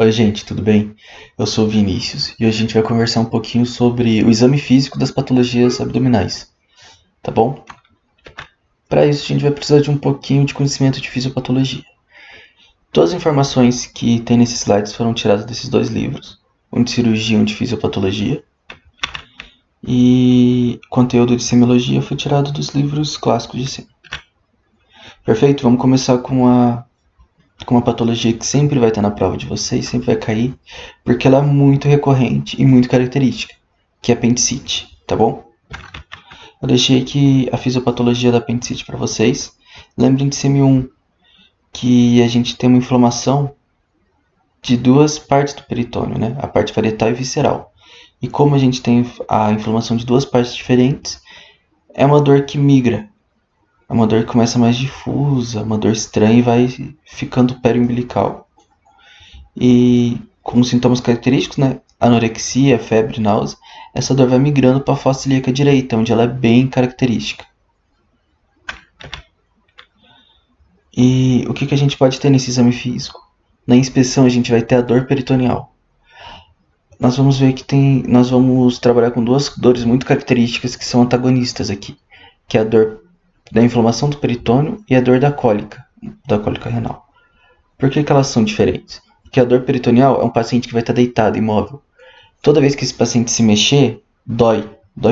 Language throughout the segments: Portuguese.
Oi, gente, tudo bem? Eu sou o Vinícius e hoje a gente vai conversar um pouquinho sobre o exame físico das patologias abdominais, tá bom? Para isso, a gente vai precisar de um pouquinho de conhecimento de fisiopatologia. Todas as informações que tem nesses slides foram tiradas desses dois livros, um de cirurgia e um de fisiopatologia, e o conteúdo de semiologia foi tirado dos livros clássicos de semi. Perfeito? Vamos começar com uma patologia que sempre vai estar na prova de vocês, sempre vai cair, porque ela é muito recorrente e muito característica, que é a apendicite, tá bom? Eu deixei aqui a fisiopatologia da apendicite para vocês. Lembrem de CM1 que a gente tem uma inflamação de duas partes do peritônio, né? A parte parietal e visceral. E como a gente tem a inflamação de duas partes diferentes, é uma dor que migra. É uma dor que começa mais difusa, uma dor estranha e vai ficando periumbilical. E como sintomas característicos, né? Anorexia, febre, náusea, essa dor vai migrando para a fossa ilíaca direita, onde ela é bem característica. E o que a gente pode ter nesse exame físico? Na inspeção a gente vai ter a dor peritoneal. Nós vamos ver que nós vamos trabalhar com duas dores muito características que são antagonistas aqui, que é a dor da inflamação do peritônio e a dor da cólica renal. Por que elas são diferentes? Porque a dor peritoneal é um paciente que vai estar deitado, imóvel. Toda vez que esse paciente se mexer, dói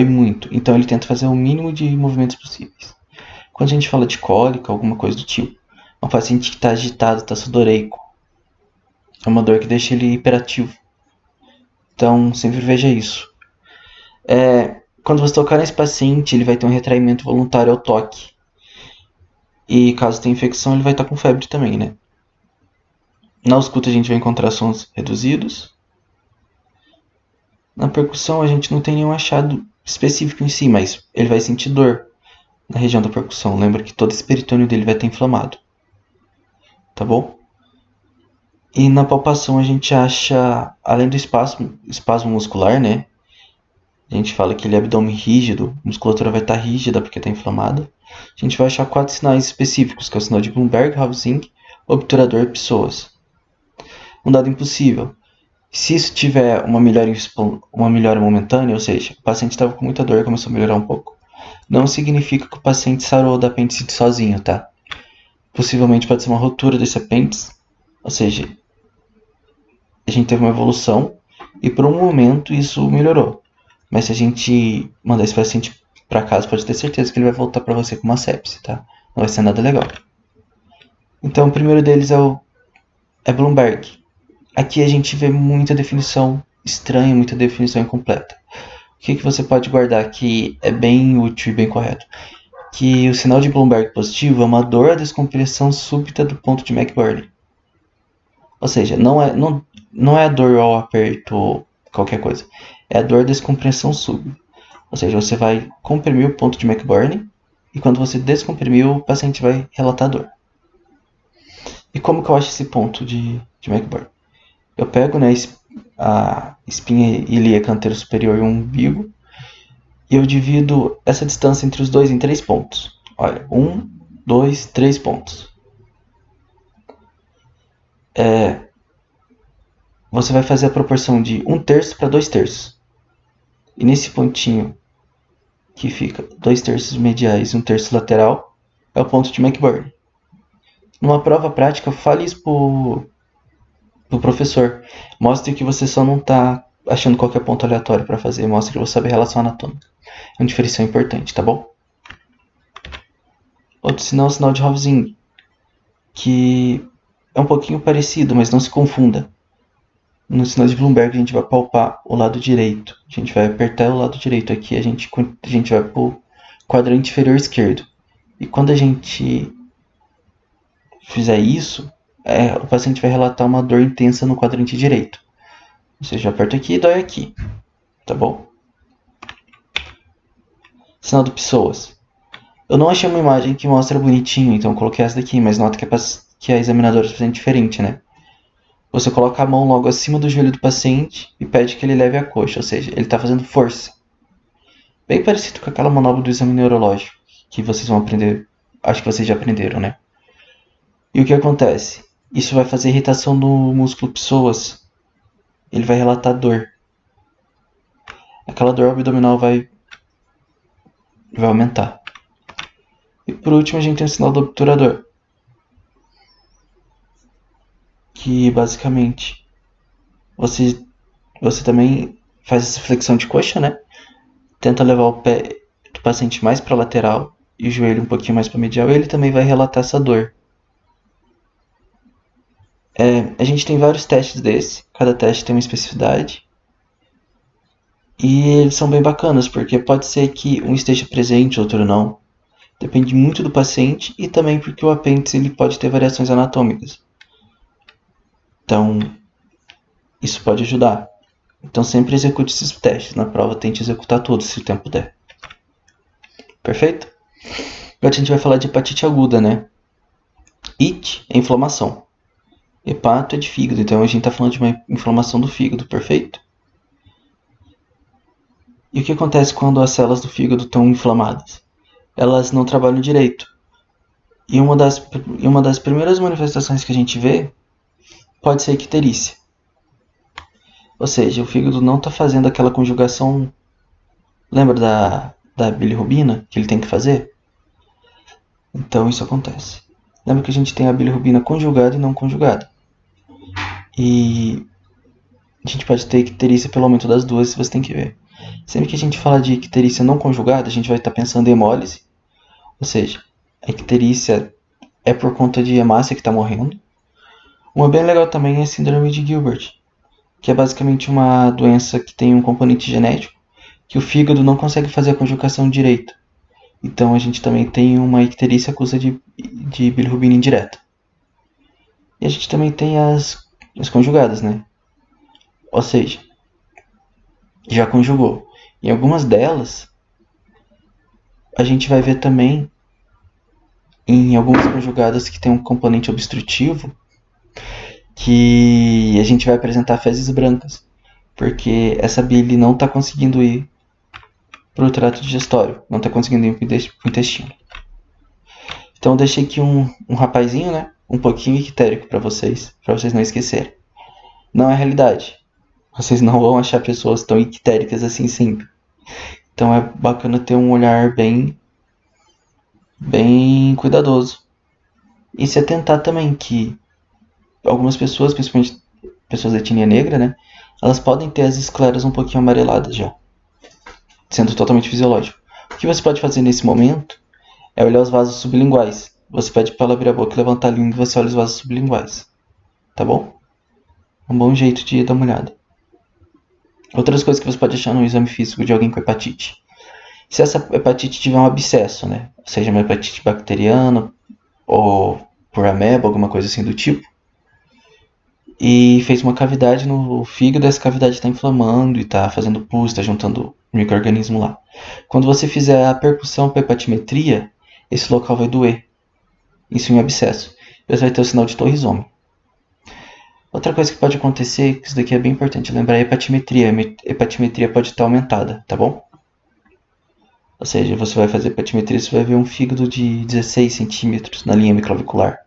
muito. Então ele tenta fazer o mínimo de movimentos possíveis. Quando a gente fala de cólica, alguma coisa do tipo, é um paciente que está agitado, está sudoreico. É uma dor que deixa ele hiperativo. Então, sempre veja isso. Quando você tocar nesse paciente, ele vai ter um retraimento voluntário ao toque. E caso tenha infecção, ele vai estar com febre também, né? Na ausculta a gente vai encontrar sons reduzidos. Na percussão a gente não tem nenhum achado específico em si, mas ele vai sentir dor na região da percussão. Lembra que todo esse peritônio dele vai estar inflamado. Tá bom? E na palpação a gente acha, além do espasmo muscular, né? A gente fala que ele é abdômen rígido, a musculatura vai estar rígida porque está inflamada. A gente vai achar 4 sinais específicos, que é o sinal de Bloomberg, Haussing, obturador e psoas. Um dado impossível. Se isso tiver uma melhora momentânea, ou seja, o paciente estava com muita dor e começou a melhorar um pouco, não significa que o paciente sarou da apendicite sozinho, tá? Possivelmente pode ser uma rotura desse apêndice, ou seja, a gente teve uma evolução e por um momento isso melhorou. Mas se a gente mandar esse paciente para casa, pode ter certeza que ele vai voltar para você com uma sepse, tá? Não vai ser nada legal. Então o primeiro deles é Bloomberg. Aqui a gente vê muita definição estranha, muita definição incompleta. O que você pode guardar que é bem útil e bem correto? Que o sinal de Bloomberg positivo é uma dor à descompressão súbita do ponto de McBurney. Ou seja, não é a dor ao aperto ou qualquer coisa. É a dor à descompressão súbita. Ou seja, você vai comprimir o ponto de McBurney e quando você descomprimir, o paciente vai relatar dor. E como que eu acho esse ponto de McBurney? Eu pego, né, a espinha ilíaca anterior superior e o umbigo e eu divido essa distância entre os dois em 3 pontos. Olha, 1, 2, 3 pontos. Você vai fazer a proporção de 1/3 para 2/3. E nesse pontinho que fica 2/3 mediais e 1/3 lateral é o ponto de McBurney. Numa prova prática, fale isso pro professor. Mostre que você só não está achando qualquer ponto aleatório para fazer. Mostre que você sabe a relação anatômica. É um diferencial importante, tá bom? Outro sinal é o sinal de Haussing, que é um pouquinho parecido, mas não se confunda. No sinal de Bloomberg a gente vai palpar o lado direito. A gente vai apertar o lado direito. Aqui a gente vai para o quadrante inferior esquerdo. E quando a gente fizer isso, o paciente vai relatar uma dor intensa no quadrante direito. Ou seja, eu aperto aqui e dói aqui. Tá bom? Sinal do psoas. Eu não achei uma imagem que mostra bonitinho, então eu coloquei essa daqui, mas nota que a examinadora está fazendo diferente, né? Você coloca a mão logo acima do joelho do paciente e pede que ele leve a coxa, ou seja, ele está fazendo força. Bem parecido com aquela manobra do exame neurológico, que vocês vão aprender, acho que vocês já aprenderam, né? E o que acontece? Isso vai fazer irritação no músculo psoas, ele vai relatar dor. Aquela dor abdominal vai aumentar. E por último a gente tem o sinal do obturador, que basicamente você também faz essa flexão de coxa, né? Tenta levar o pé do paciente mais para a lateral e o joelho um pouquinho mais para a medial, e ele também vai relatar essa dor. A gente tem vários testes desse, cada teste tem uma especificidade. E eles são bem bacanas, porque pode ser que um esteja presente, outro não. Depende muito do paciente e também porque o apêndice ele pode ter variações anatômicas. Então, isso pode ajudar. Então, sempre execute esses testes. Na prova, tente executar todos, se o tempo der. Perfeito? Agora a gente vai falar de hepatite aguda, né? It é inflamação. Hepato é de fígado, então a gente está falando de uma inflamação do fígado, perfeito? E o que acontece quando as células do fígado estão inflamadas? Elas não trabalham direito. E uma das primeiras manifestações que a gente vê pode ser icterícia. Ou seja, o fígado não está fazendo aquela conjugação. Lembra da bilirrubina que ele tem que fazer? Então isso acontece. Lembra que a gente tem a bilirrubina conjugada e não conjugada. E a gente pode ter icterícia pelo aumento das duas, se você tem que ver. Sempre que a gente fala de icterícia não conjugada, a gente vai estar pensando em hemólise. Ou seja, a icterícia é por conta de hemácia que está morrendo. Uma bem legal também é a síndrome de Gilbert, que é basicamente uma doença que tem um componente genético que o fígado não consegue fazer a conjugação direito. Então a gente também tem uma icterícia acusa de bilirrubina indireta. E a gente também tem as conjugadas, né? Ou seja, já conjugou. Em algumas delas, a gente vai ver também, em algumas conjugadas que tem um componente obstrutivo, que a gente vai apresentar fezes brancas, porque essa bile não está conseguindo ir para o trato digestório, não está conseguindo ir para o intestino. Então eu deixei aqui um rapazinho, né, um pouquinho ictérico para vocês não esquecerem. Não é realidade. Vocês não vão achar pessoas tão ictéricas assim sempre. Então é bacana ter um olhar bem cuidadoso. E se atentar também que algumas pessoas, principalmente pessoas da etnia negra, né, elas podem ter as escleras um pouquinho amareladas já, sendo totalmente fisiológico. O que você pode fazer nesse momento é olhar os vasos sublinguais. Você pede para ela abrir a boca e levantar a língua e você olha os vasos sublinguais. Tá bom? Um bom jeito de dar uma olhada. Outras coisas que você pode achar no exame físico de alguém com hepatite. Se essa hepatite tiver um abscesso, né, seja uma hepatite bacteriana ou por ameba, alguma coisa assim do tipo, e fez uma cavidade no fígado, essa cavidade está inflamando e está fazendo pus, está juntando micro-organismo lá. Quando você fizer a percussão para hepatimetria, esse local vai doer. Isso em abscesso. Você vai ter o sinal de torrisoma. Outra coisa que pode acontecer, que isso daqui é bem importante lembrar, é a hepatimetria. A hepatimetria pode estar aumentada, tá bom? Ou seja, você vai fazer hepatimetria, você vai ver um fígado de 16 centímetros na linha microavicular.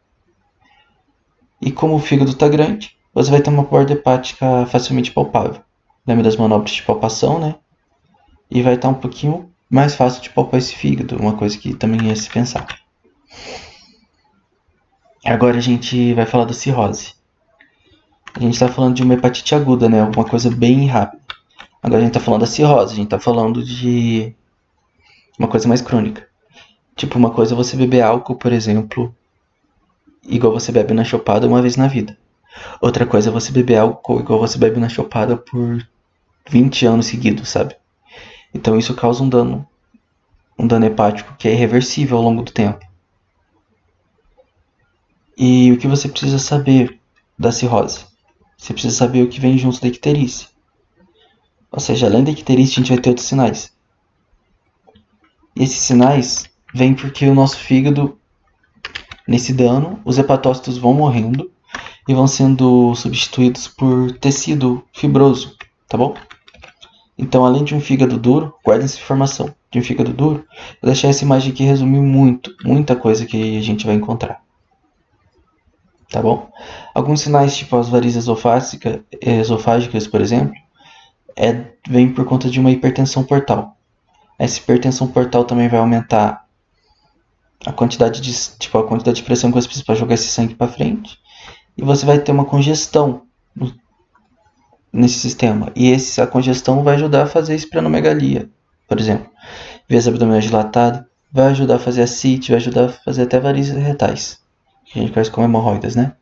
E como o fígado está grande, você vai ter uma borda hepática facilmente palpável. Lembra das manobras de palpação, né? E vai estar um pouquinho mais fácil de palpar esse fígado, uma coisa que também é se pensar. Agora a gente vai falar da cirrose. A gente está falando de uma hepatite aguda, né? Uma coisa bem rápida. Agora a gente está falando da cirrose, a gente está falando de uma coisa mais crônica. Tipo, uma coisa é você beber álcool, por exemplo, igual você bebe na chopada uma vez na vida. Outra coisa é você beber álcool igual você bebe na chopada por 20 anos seguidos, sabe? Então isso causa um dano hepático que é irreversível ao longo do tempo. E o que você precisa saber da cirrose? Você precisa saber o que vem junto da icterícia. Ou seja, além da icterícia, a gente vai ter outros sinais. E esses sinais vêm porque o nosso fígado, nesse dano, os hepatócitos vão morrendo e vão sendo substituídos por tecido fibroso, tá bom? Então, além de um fígado duro, guarda essa informação. De um fígado duro, eu deixei essa imagem aqui resumir muita coisa que a gente vai encontrar. tá bom? Alguns sinais, tipo as varizes esofágicas, por exemplo, vem por conta de uma hipertensão portal. Essa hipertensão portal também vai aumentar a quantidade de pressão que você precisa para jogar esse sangue para frente. E você vai ter uma congestão nesse sistema. E a congestão vai ajudar a fazer esplenomegalia, por exemplo. Vias abdominais dilatadas, vai ajudar a fazer ascite, vai ajudar a fazer até varizes retais, que a gente conhece como hemorroidas, né?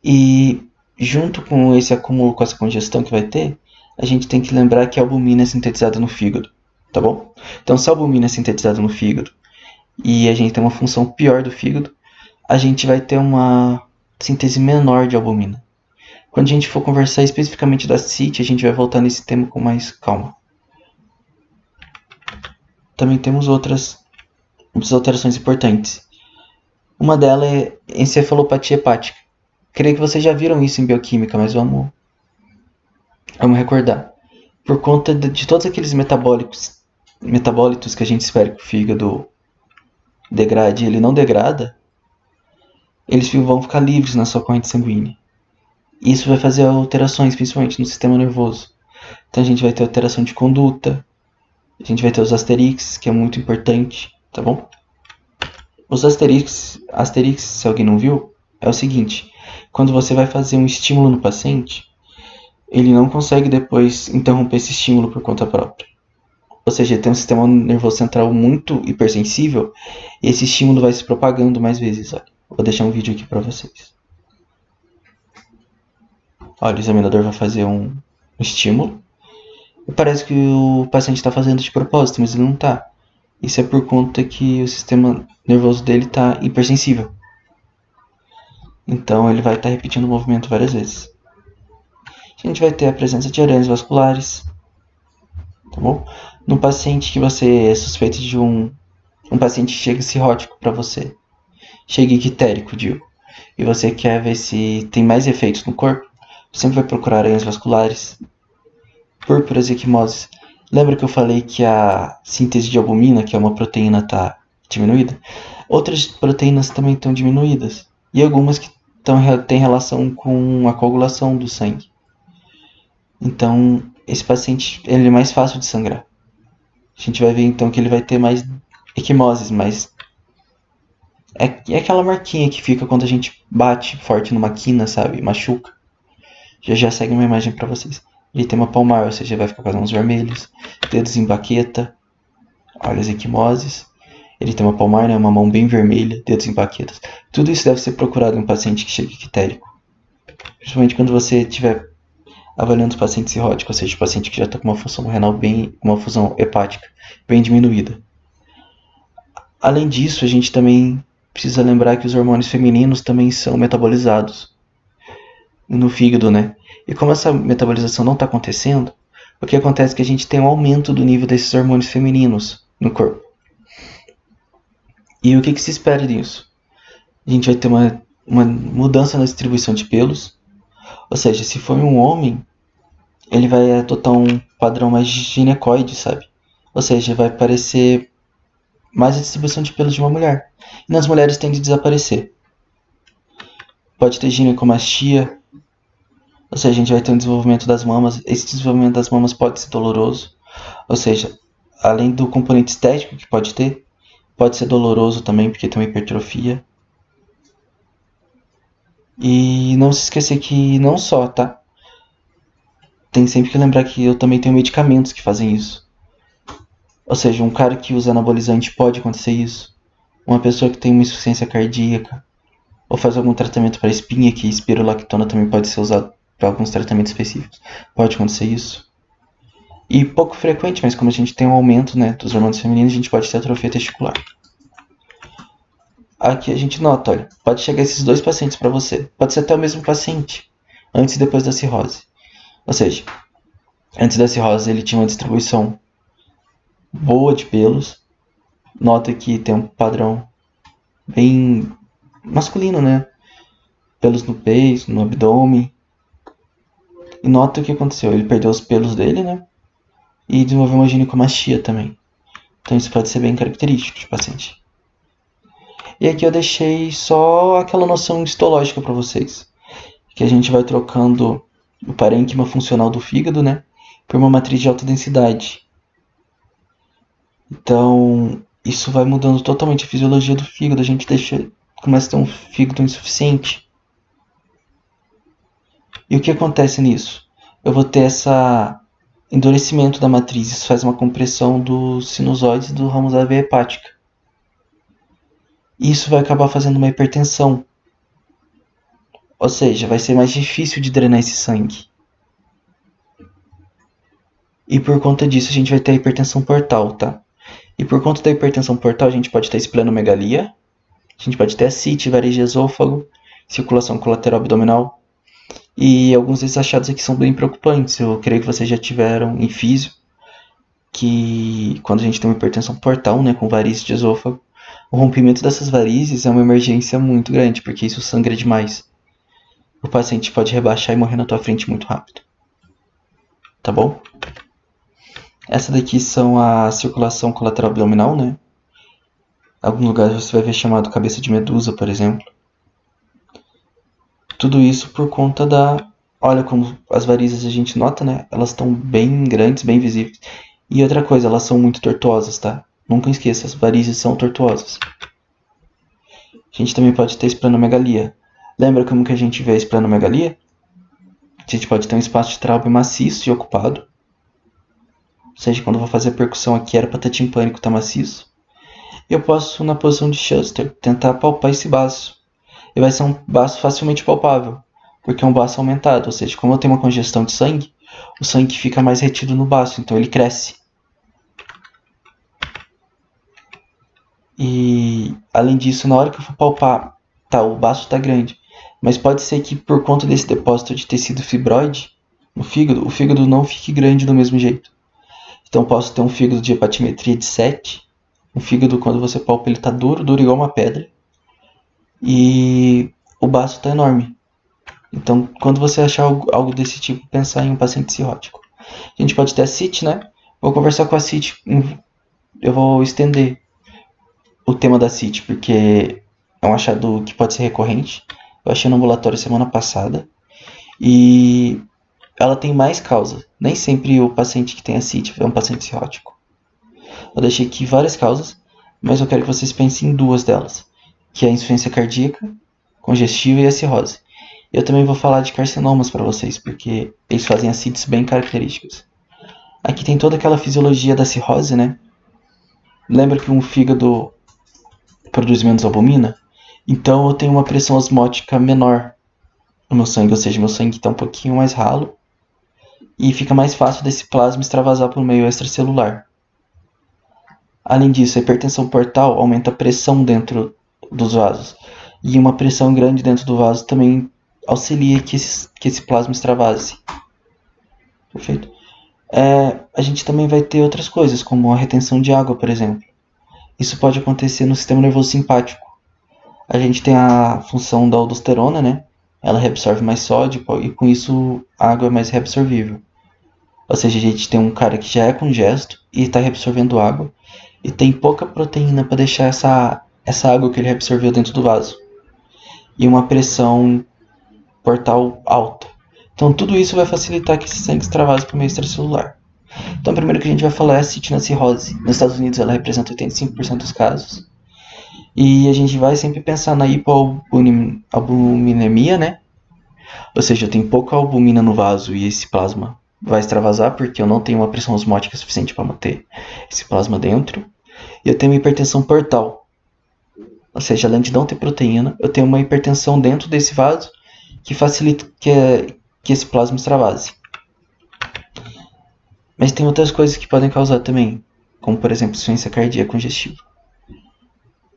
E junto com esse acúmulo, com essa congestão que vai ter, a gente tem que lembrar que a albumina é sintetizada no fígado, tá bom? Então, se a albumina é sintetizada no fígado e a gente tem uma função pior do fígado, a gente vai ter uma síntese menor de albumina. Quando a gente for conversar especificamente da CIT, a gente vai voltar nesse tema com mais calma. Também temos outras alterações importantes. Uma delas é encefalopatia hepática. Creio que vocês já viram isso em bioquímica, mas vamos recordar. Por conta de todos aqueles metabólitos que a gente espera que o fígado degrade e ele não degrada, eles vão ficar livres na sua corrente sanguínea. Isso vai fazer alterações, principalmente no sistema nervoso. Então a gente vai ter alteração de conduta, a gente vai ter os asterix, que é muito importante, tá bom? Os asterix, se alguém não viu, é o seguinte: quando você vai fazer um estímulo no paciente, ele não consegue depois interromper esse estímulo por conta própria. Ou seja, ele tem um sistema nervoso central muito hipersensível e esse estímulo vai se propagando mais vezes. Olha, vou deixar um vídeo aqui para vocês. Olha, o examinador vai fazer um estímulo e parece que o paciente está fazendo de propósito, mas ele não está. Isso é por conta que o sistema nervoso dele está hipersensível. Então ele vai estar repetindo o movimento várias vezes. A gente vai ter a presença de aranhas vasculares, tá bom? No paciente que você é suspeito de um paciente que chega cirrótico para você, chega ictérico, digo, e você quer ver se tem mais efeitos no corpo, sempre vai procurar aranhas vasculares, púrpuras e equimoses. Lembra que eu falei que a síntese de albumina, que é uma proteína, está diminuída? Outras proteínas também estão diminuídas, e algumas que têm relação com a coagulação do sangue. Então, esse paciente ele é mais fácil de sangrar. A gente vai ver então que ele vai ter mais equimoses, mais... É aquela marquinha que fica quando a gente bate forte numa quina, sabe? Machuca. Já segue uma imagem para vocês. Ele tem uma palmar, ou seja, vai ficar com as mãos vermelhas, dedos em baqueta, olha as equimoses. Ele tem uma palmar, né? Uma mão bem vermelha, dedos em baquetas. Tudo isso deve ser procurado em um paciente que chega ictérico. Principalmente quando você estiver avaliando os pacientes cirróticos, ou seja, o paciente que já está com uma função renal uma função hepática bem diminuída. Além disso, a gente também precisa lembrar que os hormônios femininos também são metabolizados no fígado, né? E como essa metabolização não está acontecendo, o que acontece é que a gente tem um aumento do nível desses hormônios femininos no corpo. E o que se espera disso? A gente vai ter uma mudança na distribuição de pelos, ou seja, se for um homem, ele vai adotar um padrão mais ginecoide, sabe? Ou seja, vai parecer mais a distribuição de pelos de uma mulher. E nas mulheres tende a desaparecer. Pode ter ginecomastia, ou seja, a gente vai ter um desenvolvimento das mamas. Esse desenvolvimento das mamas pode ser doloroso, ou seja, além do componente estético que pode ter, pode ser doloroso também, porque tem uma hipertrofia. E não se esquecer que não só, tá? Tem sempre que lembrar que eu também tenho medicamentos que fazem isso. Ou seja, um cara que usa anabolizante pode acontecer isso. Uma pessoa que tem uma insuficiência cardíaca ou faz algum tratamento para espinha, que espirulactona também pode ser usado para alguns tratamentos específicos. Pode acontecer isso. E pouco frequente, mas como a gente tem um aumento, né, dos hormônios femininos, a gente pode ter atrofia testicular. Aqui a gente nota, olha, pode chegar esses dois pacientes para você. Pode ser até o mesmo paciente, antes e depois da cirrose. Ou seja, antes da cirrose ele tinha uma distribuição boa de pelos. Nota que tem um padrão bem masculino, né? Pelos no peito, no abdômen. E nota o que aconteceu. Ele perdeu os pelos dele, né? E desenvolveu uma ginecomastia também. Então isso pode ser bem característico de paciente. E aqui eu deixei só aquela noção histológica para vocês, que a gente vai trocando o parênquima funcional do fígado, né, por uma matriz de alta densidade. Então, isso vai mudando totalmente a fisiologia do fígado. A gente começa a ter um fígado insuficiente. E o que acontece nisso? Eu vou ter esse endurecimento da matriz. Isso faz uma compressão dos sinusoides do ramo da veia hepática. E isso vai acabar fazendo uma hipertensão. Ou seja, vai ser mais difícil de drenar esse sangue. E por conta disso a gente vai ter a hipertensão portal, tá? E por conta da hipertensão portal a gente pode ter esplenomegalia, a gente pode ter ascite, varizes de esôfago, circulação colateral abdominal. E alguns desses achados aqui são bem preocupantes. Eu creio que vocês já tiveram em físio, que quando a gente tem uma hipertensão portal, né, com varizes de esôfago, o rompimento dessas varizes é uma emergência muito grande, porque isso sangra demais. O paciente pode rebaixar e morrer na tua frente muito rápido. Tá bom? Essa daqui são a circulação colateral abdominal, né? Em alguns lugares você vai ver chamado cabeça de medusa, por exemplo. Tudo isso por conta da... Olha como as varizes a gente nota, né? Elas estão bem grandes, bem visíveis. E outra coisa, elas são muito tortuosas, tá? Nunca esqueça, as varizes são tortuosas. A gente também pode ter esplenomegalia. Lembra como que a gente vê a esplenomegalia? A gente pode ter um espaço de traube maciço e ocupado. Ou seja, quando eu vou fazer a percussão aqui, era para ter timpânico, tá maciço. E eu posso, na posição de Schuster, tentar palpar esse baço. E vai ser um baço facilmente palpável, porque é um baço aumentado. Ou seja, como eu tenho uma congestão de sangue, o sangue fica mais retido no baço, então ele cresce. E, além disso, na hora que eu for palpar, tá, o baço está grande. Mas pode ser que, por conta desse depósito de tecido fibroide no fígado, o fígado não fique grande do mesmo jeito. Então posso ter um fígado de hepatimetria de 7. Um fígado, quando você palpa, ele tá duro, duro igual uma pedra. E o baço tá enorme. Então, quando você achar algo desse tipo, pensar em um paciente cirrótico. A gente pode ter ascite, né? Vou conversar com a ascite. Eu vou estender o tema da ascite, porque é um achado que pode ser recorrente. Eu achei no ambulatório semana passada. E ela tem mais causa. Nem sempre o paciente que tem ascite é um paciente cirrótico. Eu deixei aqui várias causas, mas eu quero que vocês pensem em duas delas, que é a insuficiência cardíaca, congestiva e a cirrose. Eu também vou falar de carcinomas para vocês, porque eles fazem ascites bem características. Aqui tem toda aquela fisiologia da cirrose, né? Lembra que um fígado produz menos albumina? Então eu tenho uma pressão osmótica menor no meu sangue, ou seja, meu sangue está um pouquinho mais ralo e fica mais fácil desse plasma extravasar para o meio extracelular. Além disso, a hipertensão portal aumenta a pressão dentro dos vasos. E uma pressão grande dentro do vaso também auxilia que esse plasma extravase. Perfeito? A gente também vai ter outras coisas, como a retenção de água, por exemplo. Isso pode acontecer no sistema nervoso simpático. A gente tem a função da aldosterona, né? Ela reabsorve mais sódio e com isso a água é mais reabsorvível. Ou seja, a gente tem um cara que já é congesto e está reabsorvendo água e tem pouca proteína para deixar essa água que ele reabsorveu dentro do vaso. E uma pressão portal alta. Então tudo isso vai facilitar que esse sangue extravase para o meio extracelular. Então, primeiro que a gente vai falar é a citinocirrose. Nos Estados Unidos ela representa 85% dos casos. E a gente vai sempre pensar na hipoalbuminemia, né? Ou seja, eu tenho pouca albumina no vaso e esse plasma vai extravasar porque eu não tenho uma pressão osmótica suficiente para manter esse plasma dentro. E eu tenho uma hipertensão portal. Ou seja, além de não ter proteína, eu tenho uma hipertensão dentro desse vaso que facilita que esse plasma extravase. Mas tem outras coisas que podem causar também, como por exemplo insuficiência cardíaca congestiva.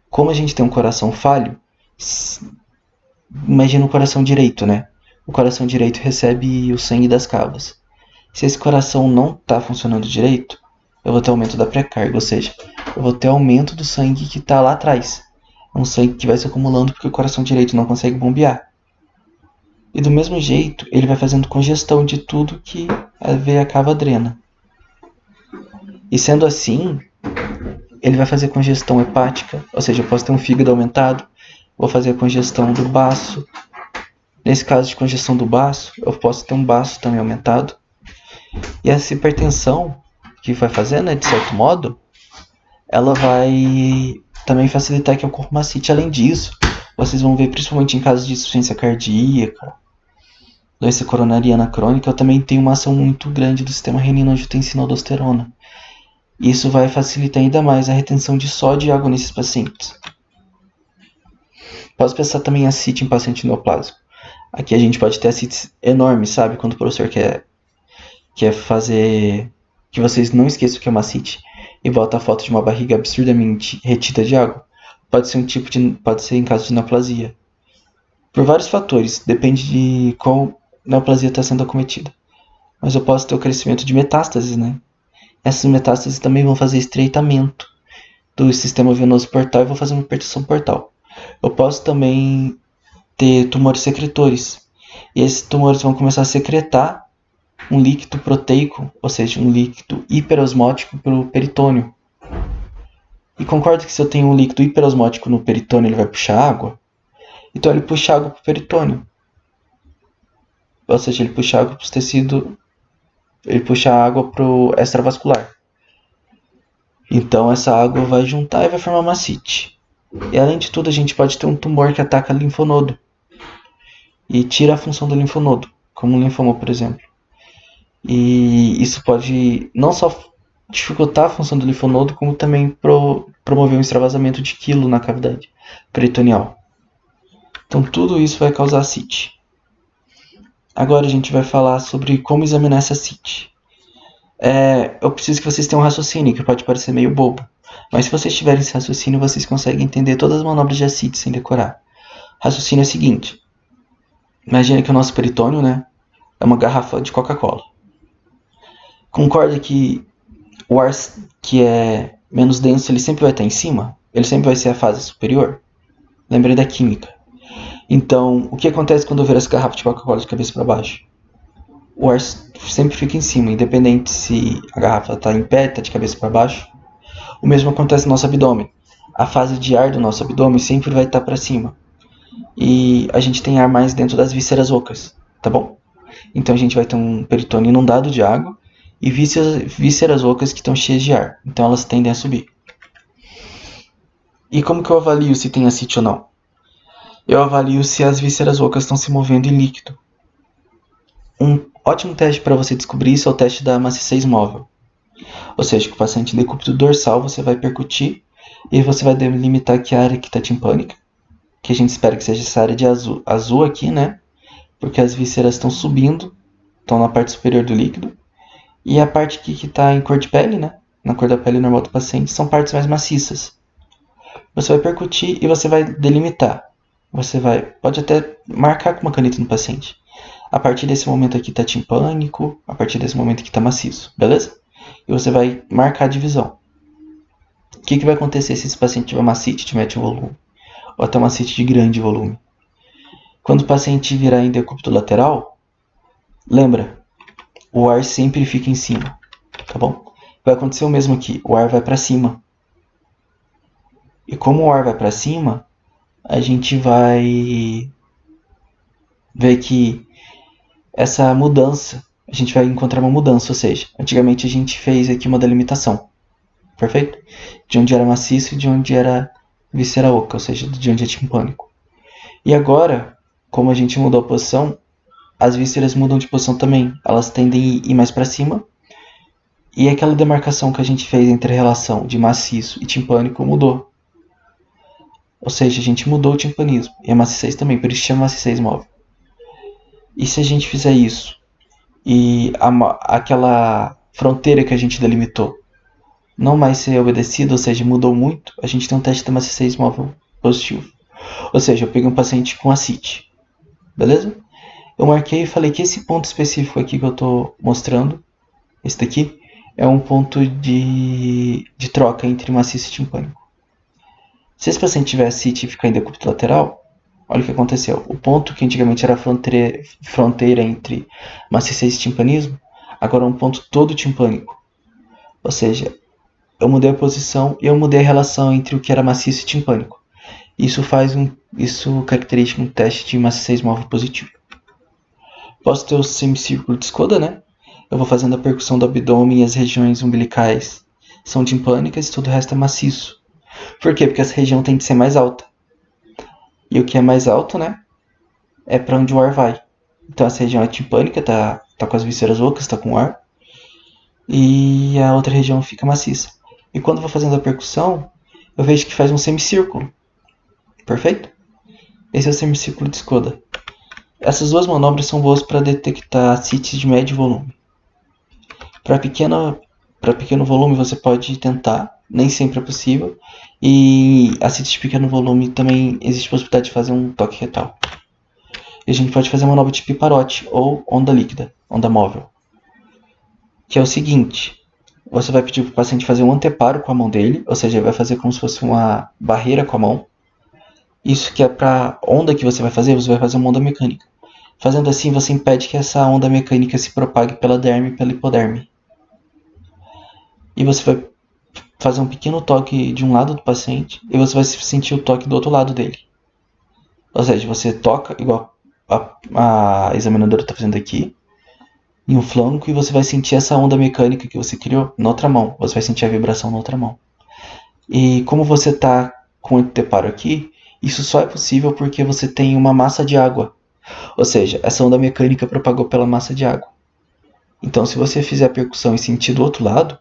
Como a gente tem um coração falho, imagina o coração direito, né? O coração direito recebe o sangue das cavas. Se esse coração não está funcionando direito, eu vou ter aumento da pré-carga, ou seja, eu vou ter aumento do sangue que está lá atrás. É um sangue que vai se acumulando porque o coração direito não consegue bombear. E do mesmo jeito, ele vai fazendo congestão de tudo que a veia cava drena. E sendo assim, ele vai fazer congestão hepática, ou seja, eu posso ter um fígado aumentado, vou fazer a congestão do baço. Nesse caso de congestão do baço, eu posso ter um baço também aumentado. E essa hipertensão que vai fazer, né, de certo modo, ela vai também facilitar que ocorra uma ascite. Além disso, vocês vão ver, principalmente em casos de insuficiência cardíaca, doença coronariana crônica, eu também tenho uma ação muito grande do sistema renina-angiotensina-aldosterona. Isso vai facilitar ainda mais a retenção de sódio e água nesses pacientes. Posso pensar também em ascite em paciente neoplásico. Aqui a gente pode ter ascites enormes, sabe? Quando o professor quer fazer que vocês não esqueçam que é uma ascite e bota a foto de uma barriga absurdamente retida de água. Pode ser em caso de neoplasia. Por vários fatores, depende de qual neoplasia está sendo acometida. Mas eu posso ter o crescimento de metástases, né? Essas metástases também vão fazer estreitamento do sistema venoso portal e vão fazer uma hipertensão portal. Eu posso também ter tumores secretores. E esses tumores vão começar a secretar um líquido proteico, ou seja, um líquido hiperosmótico pelo peritônio. E concorda que se eu tenho um líquido hiperosmótico no peritônio, ele vai puxar água? Então ele puxa água para o peritônio. Ou seja, ele puxa água para os tecidos, ele puxa água para o extravascular. Então essa água vai juntar e vai formar uma ascite. E além de tudo, a gente pode ter um tumor que ataca linfonodo e tira a função do linfonodo, como um linfoma, por exemplo. E isso pode não só dificultar a função do linfonodo, como também promover um extravasamento de quilo na cavidade peritoneal. Então tudo isso vai causar ascite. Agora a gente vai falar sobre como examinar essa ascite. Eu preciso que vocês tenham um raciocínio, que pode parecer meio bobo. Mas se vocês tiverem esse raciocínio, vocês conseguem entender todas as manobras de ascite sem decorar. O raciocínio é o seguinte. Imagina que o nosso peritônio, né, é uma garrafa de Coca-Cola. Concorda que o ar que é menos denso, ele sempre vai estar em cima? Ele sempre vai ser a fase superior? Lembrei da química. Então, o que acontece quando eu viro essa garrafa de Coca-Cola de cabeça para baixo? O ar sempre fica em cima, independente se a garrafa está em pé, está de cabeça para baixo. O mesmo acontece no nosso abdômen. A fase de ar do nosso abdômen sempre vai estar para cima. E a gente tem ar mais dentro das vísceras ocas, tá bom? Então a gente vai ter um peritônio inundado de água e vísceras ocas que estão cheias de ar. Então elas tendem a subir. E como que eu avalio se tem ascite ou não? Eu avalio se as vísceras ocas estão se movendo em líquido. Um ótimo teste para você descobrir isso é o teste da maciçez móvel. Ou seja, que o paciente em decúbito dorsal você vai percutir e você vai delimitar que a área que está timpânica, que a gente espera que seja essa área de azul aqui, né? Porque as vísceras estão subindo, estão na parte superior do líquido. E a parte aqui que está em cor de pele, né? Na cor da pele normal do paciente, são partes mais maciças. Você vai percutir e você vai delimitar. Pode até marcar com uma caneta no paciente. A partir desse momento aqui está timpânico, a partir desse momento aqui está maciço, beleza? E você vai marcar a divisão. O que vai acontecer se esse paciente tiver uma ascite de médio volume? Ou até uma ascite de grande volume? Quando o paciente virar em decúbito lateral, lembra, o ar sempre fica em cima, tá bom? Vai acontecer o mesmo aqui, o ar vai para cima. E como o ar vai para cima, a gente vai ver que essa mudança, a gente vai encontrar uma mudança, ou seja, antigamente a gente fez aqui uma delimitação, perfeito? De onde era maciço e de onde era víscera oca, ou seja, de onde é timpânico. E agora, como a gente mudou a posição, as vísceras mudam de posição também, elas tendem a ir mais para cima, e aquela demarcação que a gente fez entre a relação de maciço e timpânico mudou. Ou seja, a gente mudou o timpanismo, e a maciçez também, por isso chama maciçez móvel. E se a gente fizer isso, e aquela fronteira que a gente delimitou não mais ser obedecida, ou seja, mudou muito, a gente tem um teste da maciçez móvel positivo. Ou seja, eu peguei um paciente com ascite, beleza? Eu marquei e falei que esse ponto específico aqui que eu estou mostrando, esse daqui, é um ponto de troca entre maciço e timpânico. Se esse paciente tiver ascite e ficar em decúbito lateral, olha o que aconteceu. O ponto que antigamente era a fronteira entre maciçez e timpanismo, agora é um ponto todo timpânico. Ou seja, eu mudei a posição e eu mudei a relação entre o que era maciço e timpânico. Isso caracteriza um teste de maciez móvel positivo. Posso ter o semicírculo de Skoda, né? Eu vou fazendo a percussão do abdômen e as regiões umbilicais são timpânicas e todo o resto é maciço. Por quê? Porque essa região tem que ser mais alta. E o que é mais alto, né? É para onde o ar vai. Então essa região é timpânica, tá com as vísceras ocas, tá com ar. E a outra região fica maciça. E quando eu vou fazendo a percussão, eu vejo que faz um semicírculo. Perfeito? Esse é o semicírculo de Skoda. Essas duas manobras são boas para detectar ascites de médio volume. Para pequeno volume você pode tentar, nem sempre é possível. E ascites de pequeno volume também existe a possibilidade de fazer um toque retal. E a gente pode fazer a manobra de piparote ou onda líquida, onda móvel. Que é o seguinte, você vai pedir para o paciente fazer um anteparo com a mão dele, ou seja, ele vai fazer como se fosse uma barreira com a mão. Isso que é para onda que você vai fazer uma onda mecânica. Fazendo assim, você impede que essa onda mecânica se propague pela derme e pela hipoderme. E você vai fazer um pequeno toque de um lado do paciente e você vai sentir o toque do outro lado dele. Ou seja, você toca, igual a examinadora está fazendo aqui, em um flanco, e você vai sentir essa onda mecânica que você criou na outra mão. Você vai sentir a vibração na outra mão. E como você está com o anteparo aqui, isso só é possível porque você tem uma massa de água. Ou seja, essa onda mecânica propagou pela massa de água. Então, se você fizer a percussão e sentir do outro lado,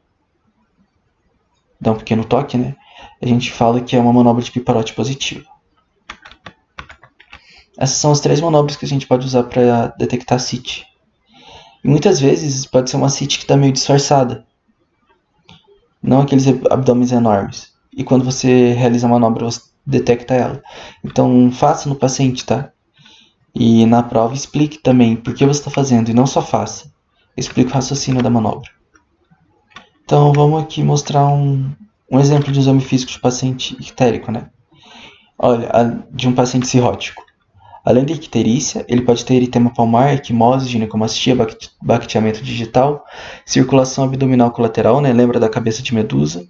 dá um pequeno toque, né? A gente fala que é uma manobra de piparote positiva. Essas são as 3 manobras que a gente pode usar para detectar CIT. E muitas vezes pode ser uma CIT que está meio disfarçada. Não aqueles abdômenes enormes. E quando você realiza a manobra, você detecta ela. Então, faça no paciente, tá? E na prova explique também por que você está fazendo e não só faça. Explique o raciocínio da manobra. Então vamos aqui mostrar um exemplo de exame físico de paciente ictérico, né? Olha, de um paciente cirrótico. Além da icterícia, ele pode ter eritema palmar, equimose, ginecomastia, baqueteamento digital, circulação abdominal colateral, né? Lembra da cabeça de medusa?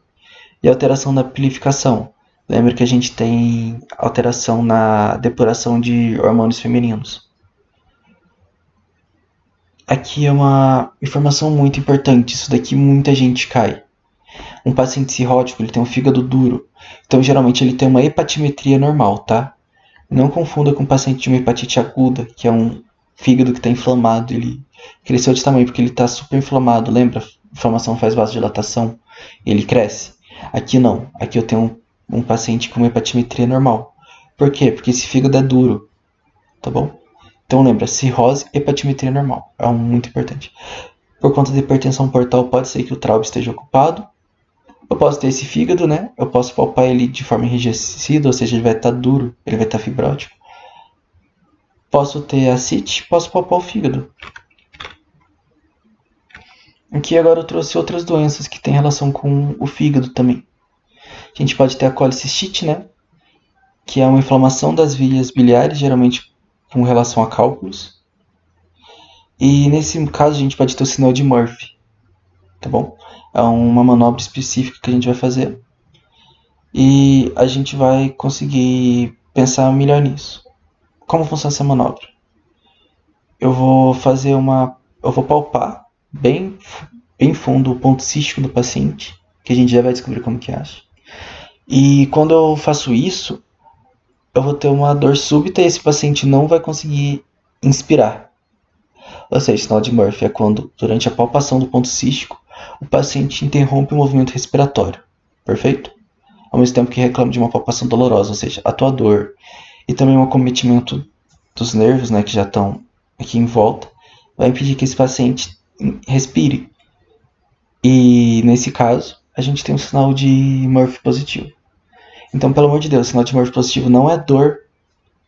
E alteração na pilificação. Lembra que a gente tem alteração na depuração de hormônios femininos. Aqui é uma informação muito importante, isso daqui muita gente cai. Um paciente cirrótico, ele tem um fígado duro, então geralmente ele tem uma hepatimetria normal, tá? Não confunda com um paciente de uma hepatite aguda, que é um fígado que está inflamado, ele cresceu de tamanho porque ele está super inflamado, lembra? Inflamação faz vasodilatação, ele cresce. Aqui não, aqui eu tenho um paciente com uma hepatimetria normal. Por quê? Porque esse fígado é duro, tá bom? Então lembra, cirrose, hepatimetria normal, é muito importante. Por conta da hipertensão portal, pode ser que o traube esteja ocupado. Eu posso ter esse fígado, né? Eu posso palpar ele de forma enrijecida, ou seja, ele vai estar duro, ele vai estar fibrótico. Posso ter ascite, posso palpar o fígado. Aqui agora eu trouxe outras doenças que têm relação com o fígado também. A gente pode ter a colicistite, né? Que é uma inflamação das vias biliares, geralmente com relação a cálculos. E nesse caso a gente pode ter o sinal de Murphy, tá bom? É uma manobra específica que a gente vai fazer. E a gente vai conseguir pensar melhor nisso. Como funciona essa manobra? Eu vou palpar bem fundo o ponto cístico do paciente, que a gente já vai descobrir como que acha. E quando eu faço isso, eu vou ter uma dor súbita e esse paciente não vai conseguir inspirar. Ou seja, sinal de Murphy é quando, durante a palpação do ponto cístico, o paciente interrompe o movimento respiratório. Perfeito? Ao mesmo tempo que reclama de uma palpação dolorosa, ou seja, a tua dor e também um acometimento dos nervos, né, que já estão aqui em volta, vai impedir que esse paciente respire. E nesse caso, a gente tem um sinal de Murphy positivo. Então, pelo amor de Deus, o sinal de Murphy positivo não é dor,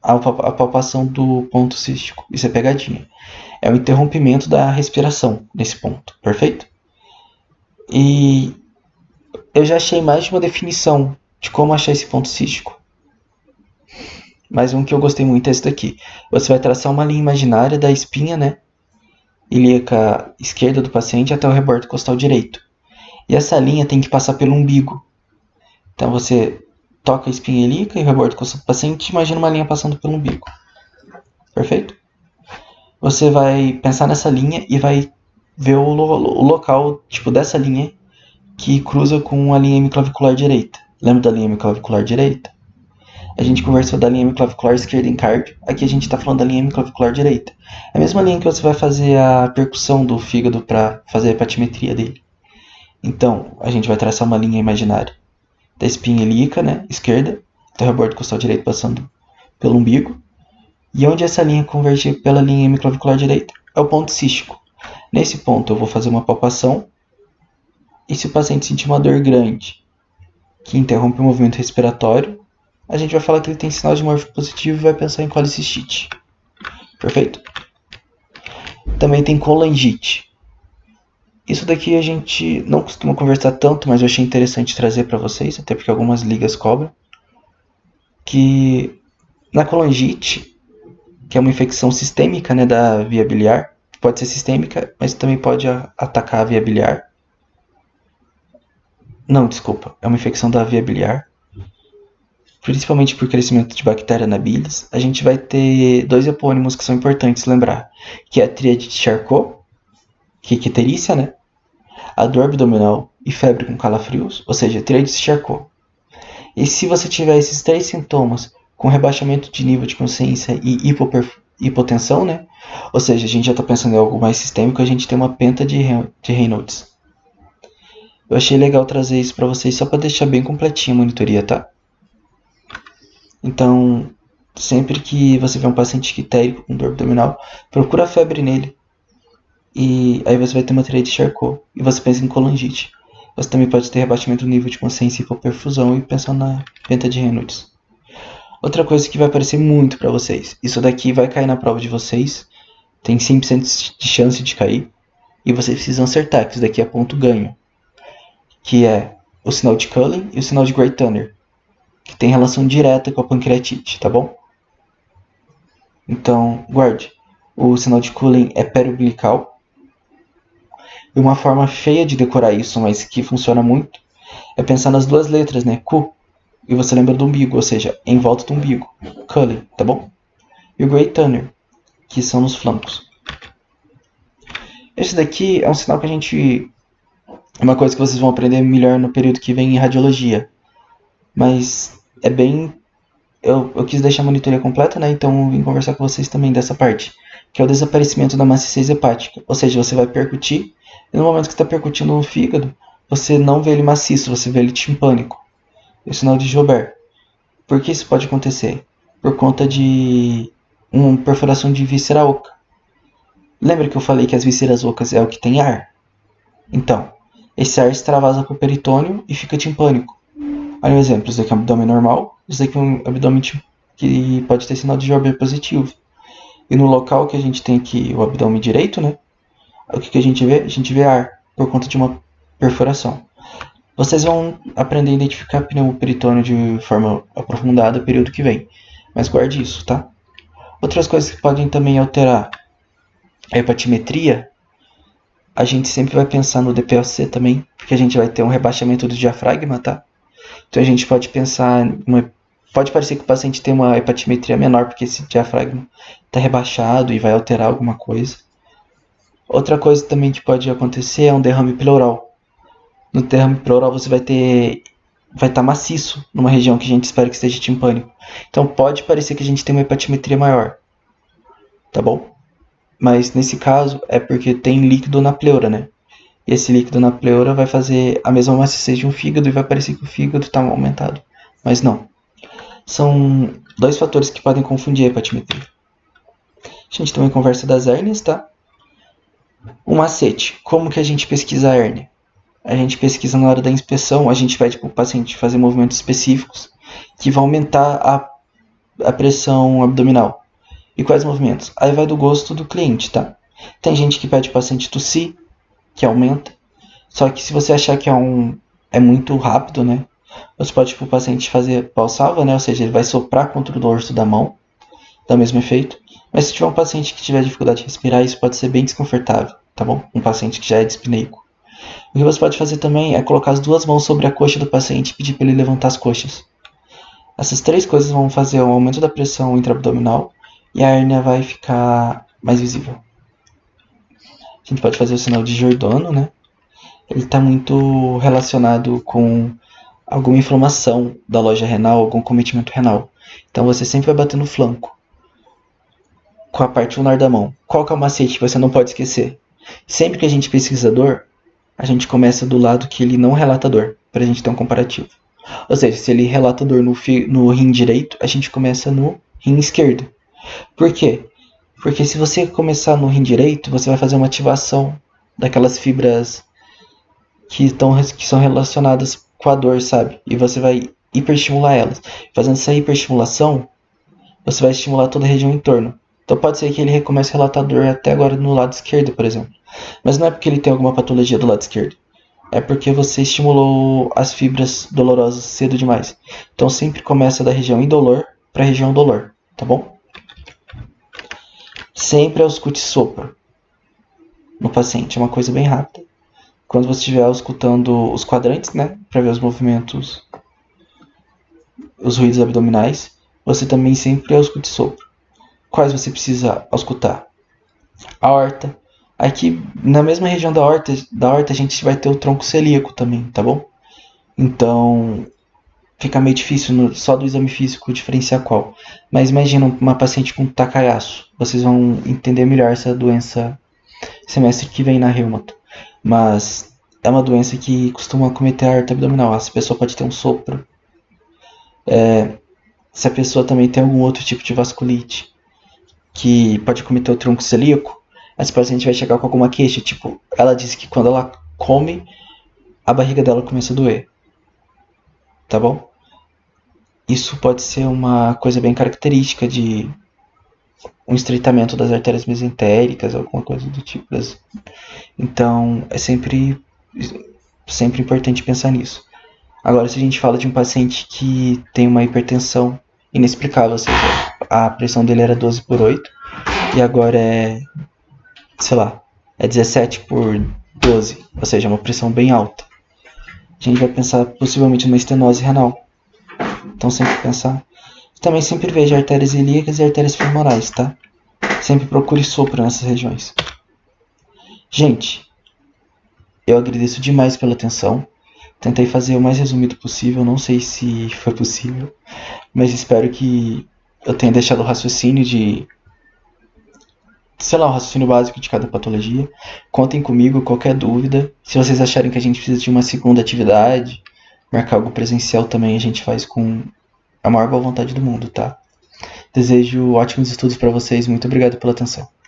a palpação do ponto cístico. Isso é pegadinha. É o interrompimento da respiração nesse ponto, perfeito? E eu já achei mais de uma definição de como achar esse ponto cístico. Mas um que eu gostei muito é esse daqui. Você vai traçar uma linha imaginária da espinha, né, ilíaca esquerda do paciente até o rebordo costal direito. E essa linha tem que passar pelo umbigo. Então você toca a espinha ilíaca e o rebordo do costado do paciente, imagina uma linha passando pelo umbigo. Perfeito? Você vai pensar nessa linha e vai ver o local tipo dessa linha que cruza com a linha hemiclavicular direita. Lembra da linha hemiclavicular direita? A gente conversou da linha hemiclavicular esquerda em cardio, aqui a gente está falando da linha hemiclavicular direita. É a mesma linha que você vai fazer a percussão do fígado para fazer a hepatimetria dele. Então, a gente vai traçar uma linha imaginária da espinha ilíaca, né, esquerda, do rebordo costal direito passando pelo umbigo. E onde essa linha converge pela linha hemiclavicular direita é o ponto cístico. Nesse ponto eu vou fazer uma palpação e se o paciente sentir uma dor grande que interrompe o movimento respiratório, a gente vai falar que ele tem sinal de morfo positivo e vai pensar em colicistite. Perfeito? Também tem colangite. Isso daqui a gente não costuma conversar tanto, mas eu achei interessante trazer para vocês, até porque algumas ligas cobram, que na colangite, que é uma infecção sistêmica, né, da via biliar, pode ser sistêmica, mas também pode atacar a via biliar. Não, desculpa, é uma infecção da via biliar, principalmente por crescimento de bactéria na bilis. A gente vai ter dois epônimos que são importantes lembrar, que é a tríade de Charcot, que é icterícia, né? A dor abdominal e febre com calafrios, ou seja, tríade de Charcot. E se você tiver esses três sintomas com rebaixamento de nível de consciência e hipotensão, né? Ou seja, a gente já está pensando em algo mais sistêmico, a gente tem uma penta de Reynolds. Eu achei legal trazer isso para vocês só para deixar bem completinho a monitoria, tá? Então, sempre que você vê um paciente ictérico com dor abdominal, procura a febre nele. E aí você vai ter uma tríade de Charcot. E você pensa em colangite. Você também pode ter rebaixamento do nível de consciência e hipoperfusão e pensar na penta de Reynolds. Outra coisa que vai aparecer muito para vocês. Isso daqui vai cair na prova de vocês. Tem 100% de chance de cair. E vocês precisam acertar, que isso daqui é ponto ganho. Que é o sinal de Cullen e o sinal de Gray-Tanner. Que tem relação direta com a pancreatite, tá bom? Então, guarde. O sinal de Cullen é periumbilical. E uma forma feia de decorar isso, mas que funciona muito, é pensar nas duas letras, né? Q. E você lembra do umbigo, ou seja, em volta do umbigo. Cullen, tá bom? E o Gray-Tanner, que são nos flancos. Esse daqui é um sinal que a gente... É uma coisa que vocês vão aprender melhor no período que vem em radiologia. Mas é bem... Eu quis deixar a monitoria completa, né? Então eu vim conversar com vocês também dessa parte. Que é o desaparecimento da maciez hepática. Ou seja, você vai percutir, e no momento que você está percutindo o fígado, você não vê ele maciço, você vê ele timpânico. É o sinal de Joubert. Por que isso pode acontecer? Por conta de uma perfuração de víscera oca. Lembra que eu falei que as vísceras ocas é o que tem ar? Então, esse ar extravasa para o peritônio e fica timpânico. Olha um exemplo, isso aqui é um abdômen normal, isso aqui é um abdômen que pode ter sinal de Joubert positivo. E no local que a gente tem aqui o abdômen direito, né? O que a gente vê? A gente vê ar, por conta de uma perfuração. Vocês vão aprender a identificar pneumoperitônio de forma aprofundada no período que vem. Mas guarde isso, tá? Outras coisas que podem também alterar a hepatimetria, a gente sempre vai pensar no DPOC também, porque a gente vai ter um rebaixamento do diafragma, tá? Então a gente pode pensar, pode parecer que o paciente tem uma hepatimetria menor, porque esse diafragma está rebaixado e vai alterar alguma coisa. Outra coisa também que pode acontecer é um derrame pleural. No derrame pleural você vai estar maciço numa região que a gente espera que esteja timpânico. Então pode parecer que a gente tem uma hepatimetria maior, tá bom? Mas nesse caso é porque tem líquido na pleura, né? E esse líquido na pleura vai fazer a mesma maciez de um fígado e vai parecer que o fígado está aumentado. Mas não. São dois fatores que podem confundir a hepatimetria. A gente também conversa das hérnias, tá? Um macete. Como que a gente pesquisa a hérnia? A gente pesquisa na hora da inspeção, a gente pede para o paciente fazer movimentos específicos que vão aumentar a pressão abdominal. E quais movimentos? Aí vai do gosto do cliente, tá? Tem gente que pede para o paciente tossir, que aumenta. Só que se você achar que é muito rápido, né? Você pode para o paciente fazer valsalva, né? Ou seja, ele vai soprar contra o dorso da mão, dá o mesmo efeito. Mas se tiver um paciente que tiver dificuldade de respirar, isso pode ser bem desconfortável, tá bom? Um paciente que já é dispneico. O que você pode fazer também é colocar as duas mãos sobre a coxa do paciente e pedir para ele levantar as coxas. Essas 3 coisas vão fazer um aumento da pressão intraabdominal e a hérnia vai ficar mais visível. A gente pode fazer o sinal de Giordano, né? Ele está muito relacionado com alguma inflamação da loja renal, algum cometimento renal. Então você sempre vai bater no flanco, com a parte lunar da mão. Qual que é o macete que você não pode esquecer? Sempre que a gente pesquisa dor, a gente começa do lado que ele não relata dor, para a gente ter um comparativo. Ou seja, se ele relata dor no rim direito, a gente começa no rim esquerdo. Por quê? Porque se você começar no rim direito, você vai fazer uma ativação daquelas fibras que são relacionadas com a dor, sabe? E você vai hiperestimular elas. Fazendo essa hiperestimulação, você vai estimular toda a região em torno. Então pode ser que ele comece a relatar dor até agora no lado esquerdo, por exemplo. Mas não é porque ele tem alguma patologia do lado esquerdo. É porque você estimulou as fibras dolorosas cedo demais. Então sempre começa da região indolor para a região dolor, tá bom? Sempre ausculte sopro no paciente, é uma coisa bem rápida. Quando você estiver auscultando os quadrantes, né, para ver os movimentos, os ruídos abdominais, você também sempre ausculte sopro. Quais você precisa auscultar? A aorta. Aqui, na mesma região da aorta a gente vai ter o tronco celíaco também, tá bom? Então, fica meio difícil só do exame físico diferenciar qual. Mas imagina uma paciente com Takayasu. Vocês vão entender melhor essa doença semestre que vem na reumato. Mas é uma doença que costuma acometer a aorta abdominal. Essa pessoa pode ter um sopro. Se a pessoa também tem algum outro tipo de vasculite que pode acometer o tronco celíaco, essa paciente vai chegar com alguma queixa. Tipo, ela disse que quando ela come, a barriga dela começa a doer. Tá bom? Isso pode ser uma coisa bem característica de um estreitamento das artérias mesentéricas, alguma coisa do tipo. Então, é sempre importante pensar nisso. Agora, se a gente fala de um paciente que tem uma hipertensão inexplicável, ou seja, a pressão dele era 12 por 8 e agora é, sei lá, é 17 por 12, ou seja, uma pressão bem alta. A gente vai pensar possivelmente numa estenose renal. Então, sempre pensar. Também sempre veja artérias ilíacas e artérias femorais, tá? Sempre procure sopro nessas regiões. Gente, eu agradeço demais pela atenção. Tentei fazer o mais resumido possível, não sei se foi possível, mas espero que eu tenha deixado o raciocínio o raciocínio básico de cada patologia. Contem comigo, qualquer dúvida. Se vocês acharem que a gente precisa de uma segunda atividade, marcar algo presencial também, a gente faz com a maior boa vontade do mundo, tá? Desejo ótimos estudos para vocês, muito obrigado pela atenção.